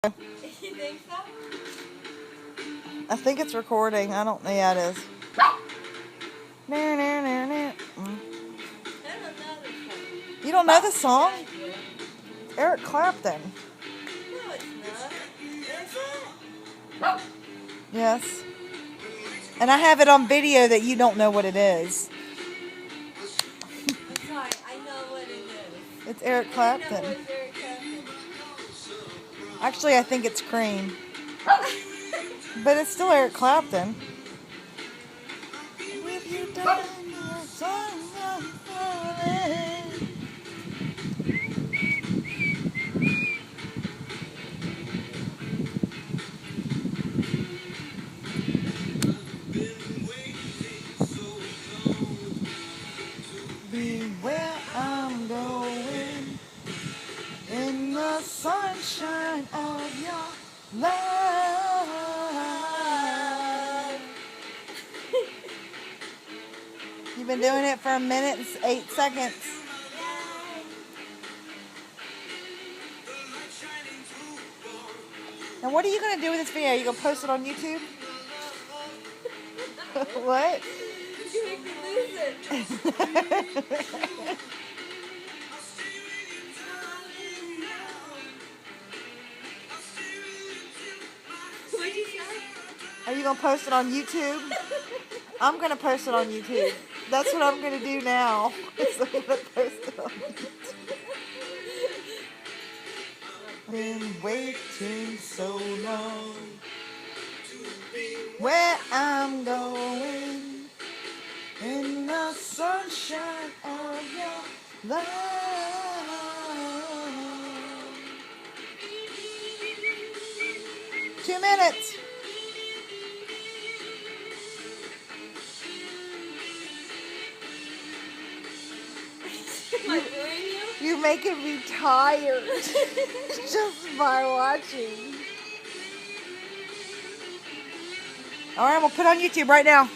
You think so? I think it's recording. I don't know. Yeah, it is. You don't know the song? Eric Clapton. No, it's not. Is it? Yes. And I have it on video that you don't know what it is. I'm sorry, I know what it is. It's Eric Clapton. I know it's Eric Clapton. Actually, I think it's Cream. But it's still Eric Clapton. Have you done your song? Be where I'm going in the sunshine of your love. You've been doing it for a minute and 8 seconds. Now what are you going to do with this video? Are you going to post it on YouTube? What? You make me lose it. What'd you say? Are you going to post it on YouTube? I'm going to post it on YouTube. That's what I'm going to do now. I'm going to post it on YouTube. Been waiting so long. Where I'm going in the sunshine of your love. 2 minutes. Am I doing you? You're making me tired just by watching. All right, we'll put it on YouTube right now.